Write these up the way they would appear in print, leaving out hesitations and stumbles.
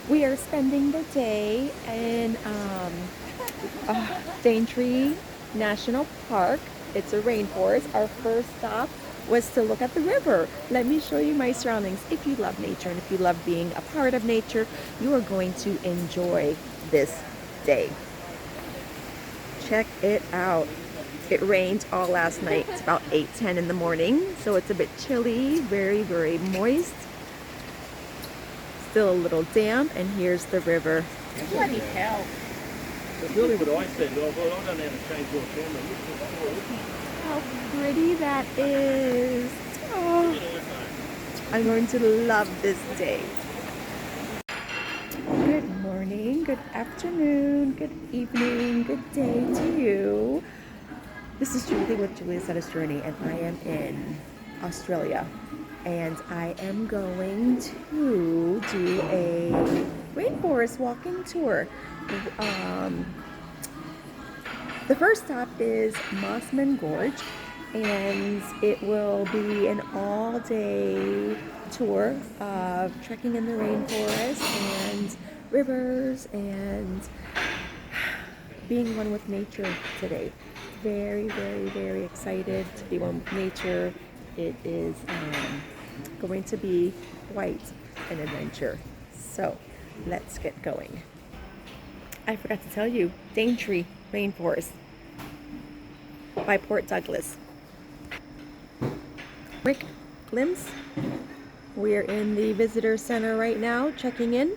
We are spending the day in Daintree National Park. It's a rainforest. Our first stop was to look at the river. Let me show you my surroundings. If you love nature and if you love being a part of nature, you are going to enjoy this day. Check it out. It rained all last night. It's about 8:10 in the morning, so it's a bit chilly, very, very moist. Still a little damp, and here's the river. Bloody hell. The building with ice then, I don't know how to change your camera. How pretty that is. Oh, I'm going to love this day. Good morning, good afternoon, good evening, good day to you. This is Julie with Julie Acetta's Journey, and I am in Australia. And I am going to do a rainforest walking tour. The first stop is Mossman Gorge, and it will be an all-day tour of trekking in the rainforest and rivers and being one with nature today. Very, very, very excited to be one with nature. It is going to be quite an adventure. So let's get going. I forgot to tell you, Daintree Rainforest by Port Douglas. Quick glimpse. We're in the visitor center right now, checking in.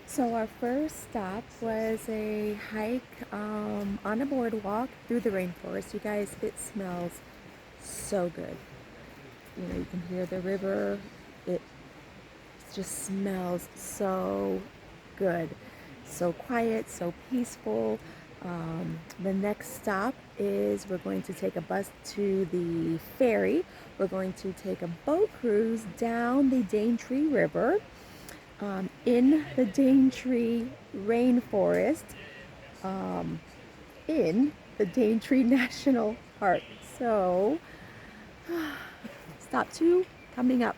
So our first stop was a hike on a boardwalk through the rainforest. You guys, it smells so good. You know, you can hear the river. It just smells so good. So quiet, so peaceful. The next stop is we're going to take a bus to the ferry. We're going to take a boat cruise down the Daintree River. In the Daintree Rainforest, in the Daintree National Park. So, stop 2 coming up.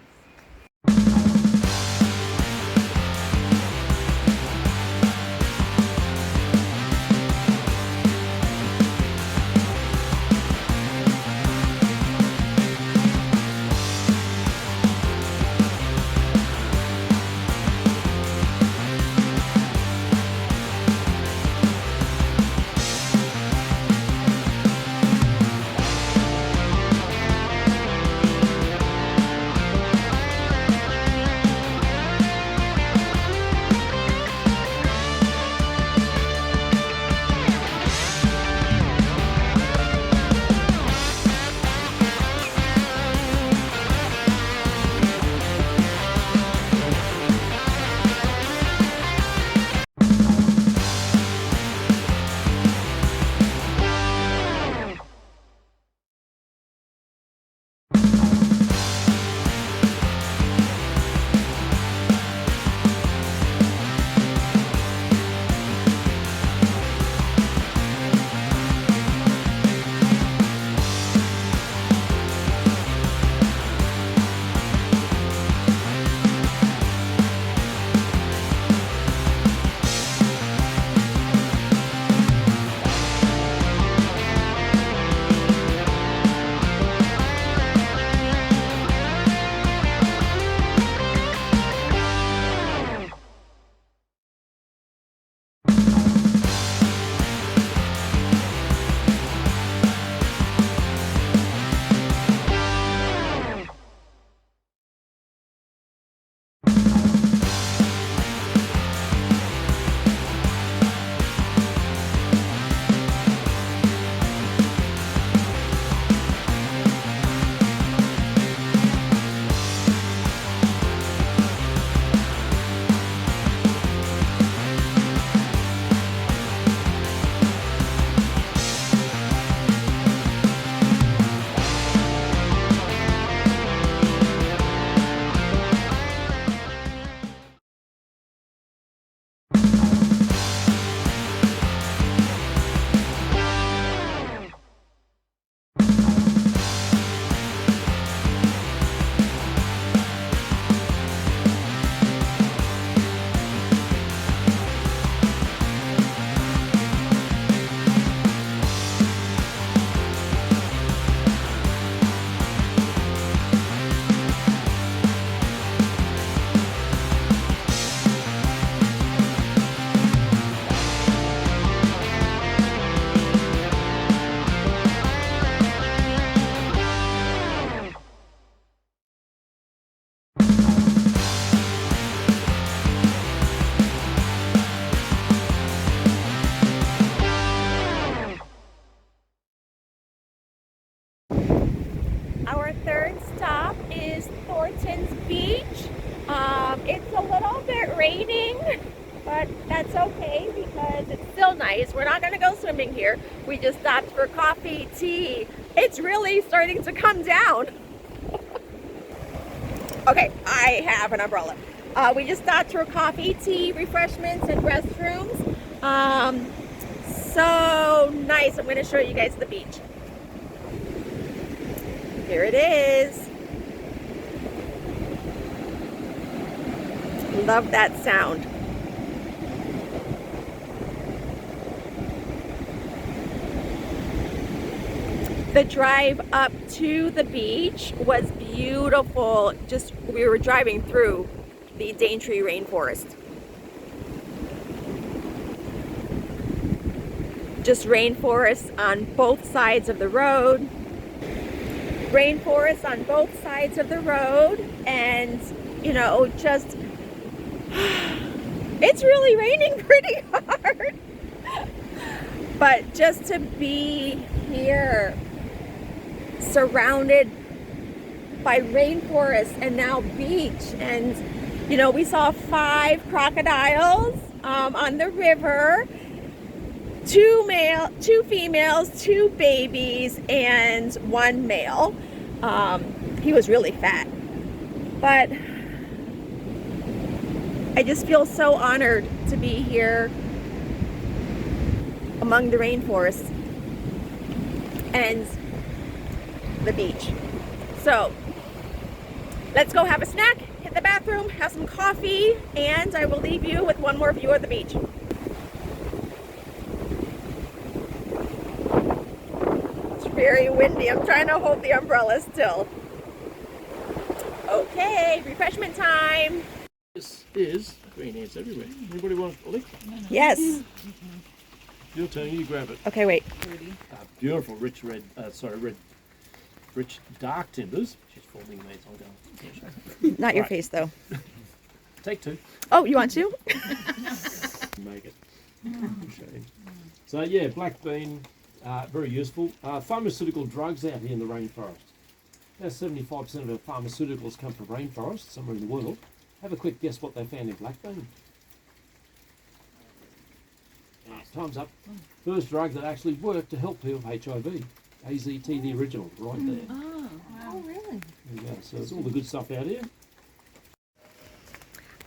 It's a little bit raining, but that's okay because it's still nice. We're not going to go swimming here. We just stopped for coffee, tea. It's really starting to come down. Okay, I have an umbrella. We just stopped for coffee, tea, refreshments, and restrooms. So nice. I'm going to show you guys the beach. Here it is. Love that sound. The drive up to the beach was beautiful. We were driving through the Daintree Rainforest. Just rainforest on both sides of the road. Rainforest on both sides of the road, and you know, just it's really raining pretty hard. But just to be here surrounded by rainforest and now beach, and you know, we saw 5 crocodiles on the river, 2 females, 2 babies, and 1 male. He was really fat, but I just feel so honored to be here among the rainforest and the beach. So let's go have a snack, hit the bathroom, have some coffee, and I will leave you with one more view of the beach. It's very windy. I'm trying to hold the umbrella still. Okay, refreshment time. This is green ants everywhere. Anybody want a lick? Yes. Your turn, you grab it. Okay, wait. Beautiful rich rich dark timbers. She's forming mates. I'm going. Not your Right. face though. Take 2. Oh, you want to? Make it. Shame. So yeah, black bean, very useful. Pharmaceutical drugs out here in the rainforest. Now 75% of our pharmaceuticals come from rainforests somewhere in the world. Have a quick guess what they found in black bean. Time's up. First drug that actually worked to help people with HIV. AZT, the original, right there. Oh, really? There you go. So it's all the good stuff out here.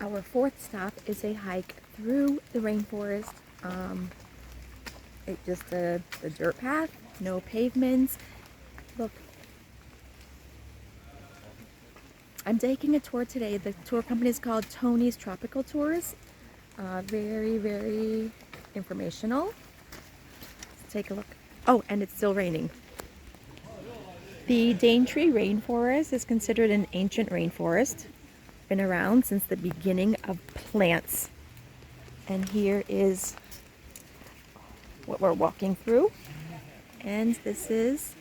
Our 4th stop is a hike through the rainforest. It's just a dirt path, no pavements. Look, I'm taking a tour today. The tour company is called Tony's Tropical Tours. Very, very informational. Let's take a look. Oh, and it's still raining. The Daintree Rainforest is considered an ancient rainforest. Been around since the beginning of plants. And here is what we're walking through. And this is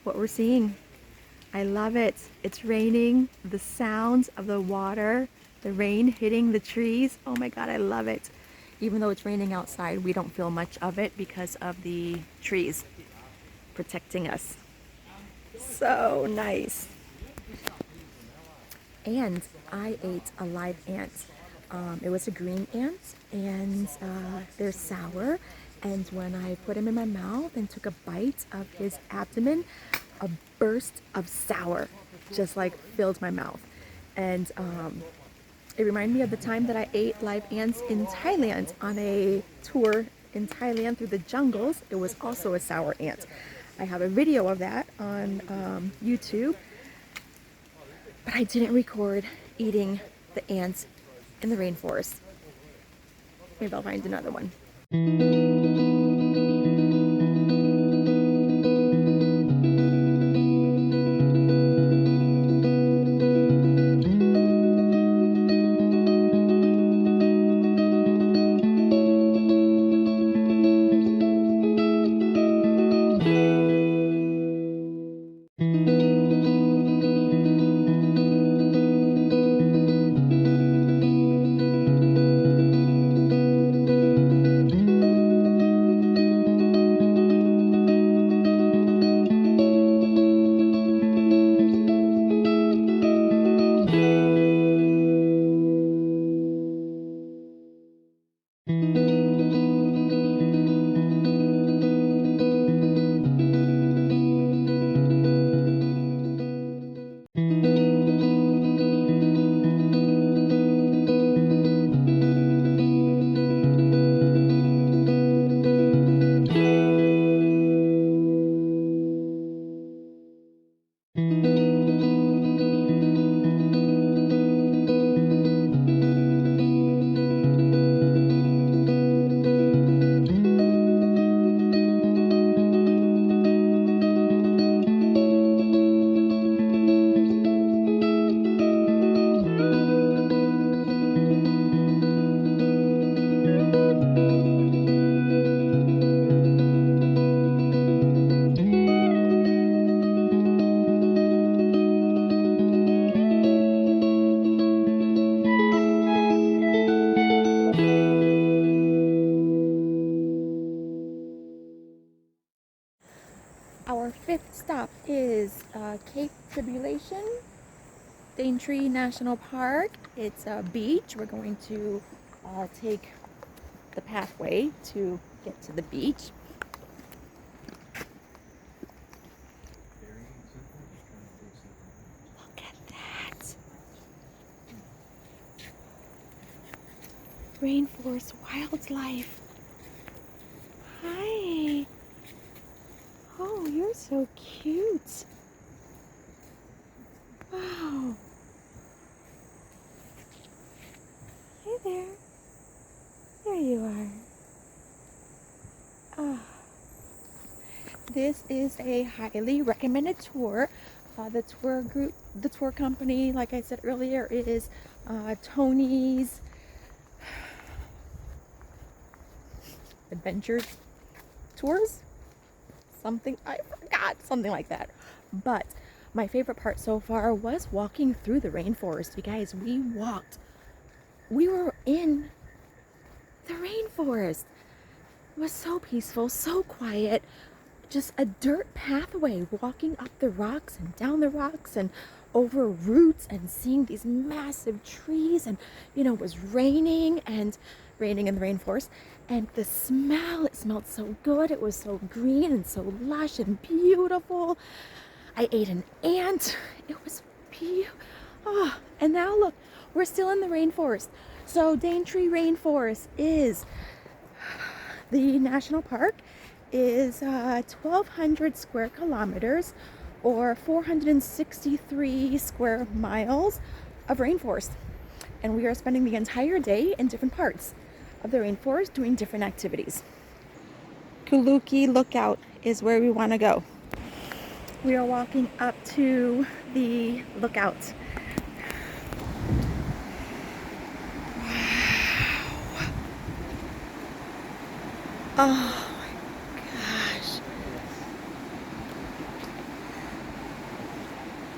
what we're seeing. I love it. It's raining. The sounds of the water, the rain hitting the trees. Oh my God, I love it. Even though it's raining outside, we don't feel much of it because of the trees protecting us. So nice. And I ate a live ant. It was a green ant, and they're sour. And when I put him in my mouth and took a bite of his abdomen, a burst of sour just like filled my mouth. And it reminded me of the time that I ate live ants in Thailand on a tour in Thailand through the jungles. It was also a sour ant. I have a video of that on YouTube, but I didn't record eating the ants in the rainforest. Maybe I'll find another one. is Cape Tribulation, Daintree National Park. It's a beach. We're going to take the pathway to get to the beach. Look at that. Rainforest wildlife. Hi. Oh, you're so cute. Wow. Hey there. There you are. Ah. This is a highly recommended tour. The tour company, like I said earlier, is Tony's Adventure Tours. Something, I forgot, something like that. But my favorite part so far was walking through the rainforest. You guys, we were in the rainforest. It was so peaceful, so quiet. Just a dirt pathway, walking up the rocks and down the rocks and over roots and seeing these massive trees. And it was raining in the rainforest, and the smell, it smelled so good. It was so green and so lush and beautiful. I ate an ant. It was beautiful. Oh, and now look, we're still in the rainforest. So Daintree Rainforest is the national park, is 1,200 square kilometers or 463 square miles of rainforest. And we are spending the entire day in different parts of the rainforest doing different activities. Kuluki Lookout is where we want to go. We are walking up to the lookout. Wow. Oh my gosh.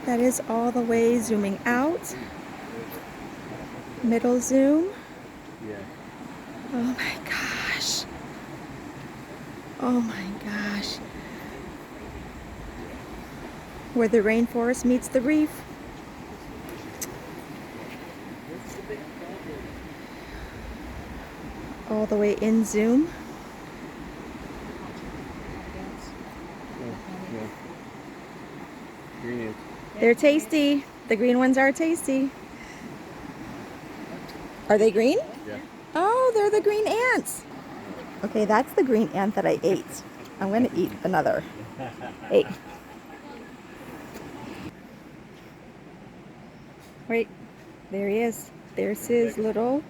That is all the way zooming out. Middle zoom. Yeah. Oh my gosh. Oh my gosh. Where the rainforest meets the reef. All the way in zoom. They're tasty. The green ones are tasty. Are they green? Yeah. Oh, they're the green ants. Okay, that's the green ant that I ate. I'm going to eat another. Hey. Wait, there he is. There's his little,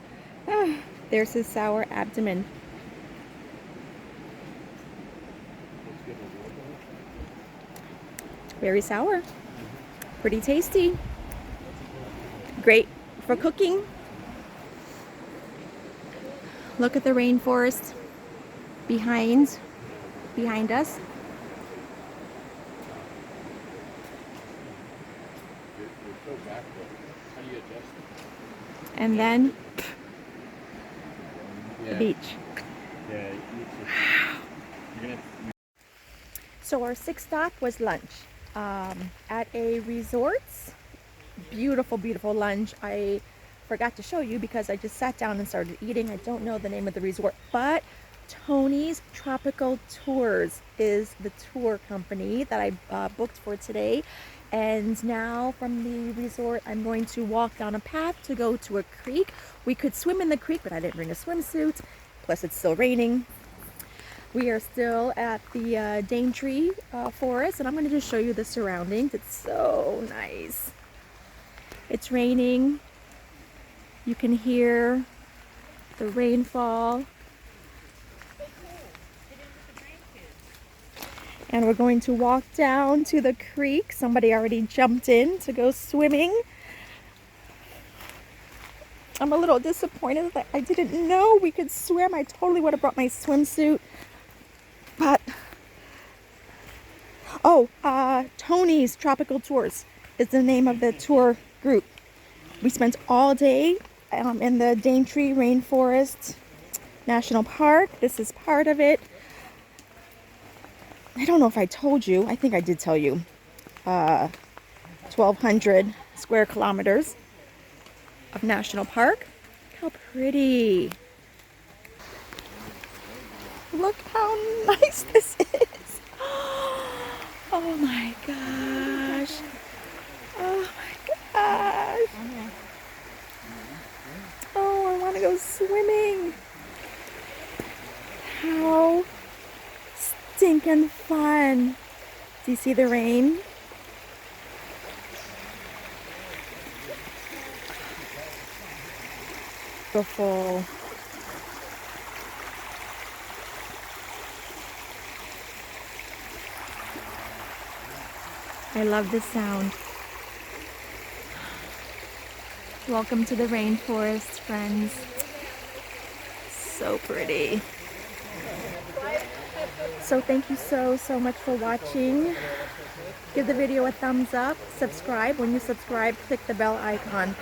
there's his sour abdomen. Very sour. Pretty tasty. Great for cooking. Look at the rainforest behind us. And then the beach. So our sixth stop was lunch at a resort. Beautiful, beautiful lunch. I forgot to show you because I just sat down and started eating. I don't know the name of the resort, but Tony's Tropical Tours is the tour company that I booked for today. And now from the resort, I'm going to walk down a path to go to a creek. We could swim in the creek, but I didn't bring a swimsuit. Plus it's still raining. We are still at the Daintree forest, and I'm going to just show you the surroundings. It's so nice. It's raining. You can hear the rainfall. And we're going to walk down to the creek. Somebody already jumped in to go swimming. I'm a little disappointed that I didn't know we could swim. I totally would have brought my swimsuit. But, Tony's Tropical Tours is the name of the tour group. We spent all day in the Daintree Rainforest National Park. This is part of it. I don't know if I told you. I think I did tell you. 1,200 square kilometers of national park. How pretty. Look how nice this is. Oh my gosh. Oh my gosh. Oh, I want to go swimming. How stinking fun. Do you see the rain? Beautiful. I love this sound. Welcome to the rainforest, friends. So pretty. So thank you so much for watching. Give the video a thumbs up. Subscribe. When you subscribe, click the bell icon.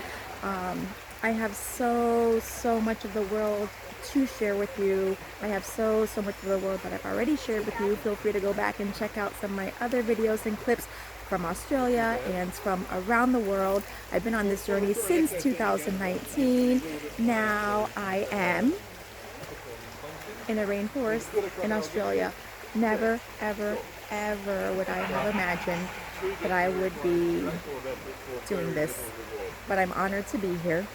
I have so much of the world to share with you. I have so much of the world that I've already shared with you. Feel free to go back and check out some of my other videos and clips from Australia and from around the world. I've been on this journey since 2019. Now I am in a rainforest in Australia. Never, ever, ever would I have imagined that I would be doing this. But I'm honored to be here.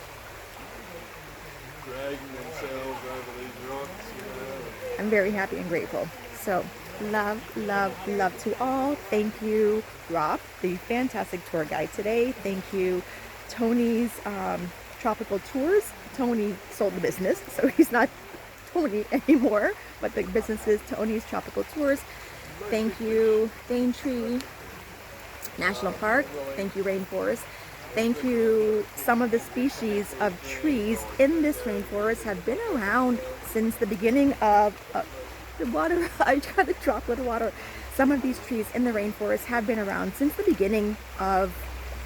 I'm very happy and grateful. So love to all. Thank you, Rob, the fantastic tour guide today. Thank you, Tony's Tropical Tours. Tony sold the business, so he's not Tony anymore, but the business is Tony's Tropical Tours. Thank you, Daintree National Park. Thank you, Rainforest. Thank you. Some of the species of trees in this rainforest have been around since the beginning of the water. I tried to drop with water. Some of these trees in the rainforest have been around since the beginning of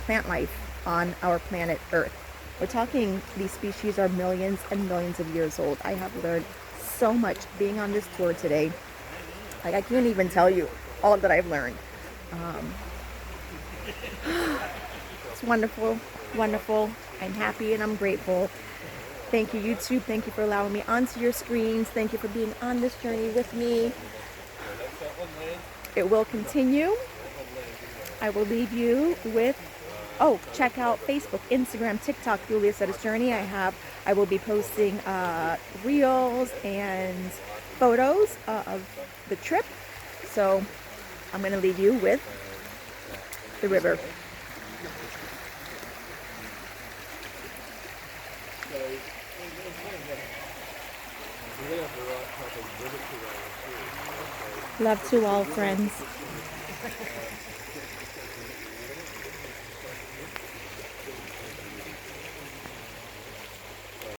plant life on our planet Earth. We're talking, these species are millions and millions of years old. I have learned so much being on this tour today. Like, I can't even tell you all that I've learned. It's wonderful, wonderful. I'm happy and I'm grateful. Thank you, YouTube. Thank you for allowing me onto your screens. Thank you for being on this journey with me. It will continue. I will leave you with, check out Facebook, Instagram, TikTok, Julia Acetta's Journey. I will be posting reels and photos of the trip. So I'm going to leave you with the river. Love to all, friends.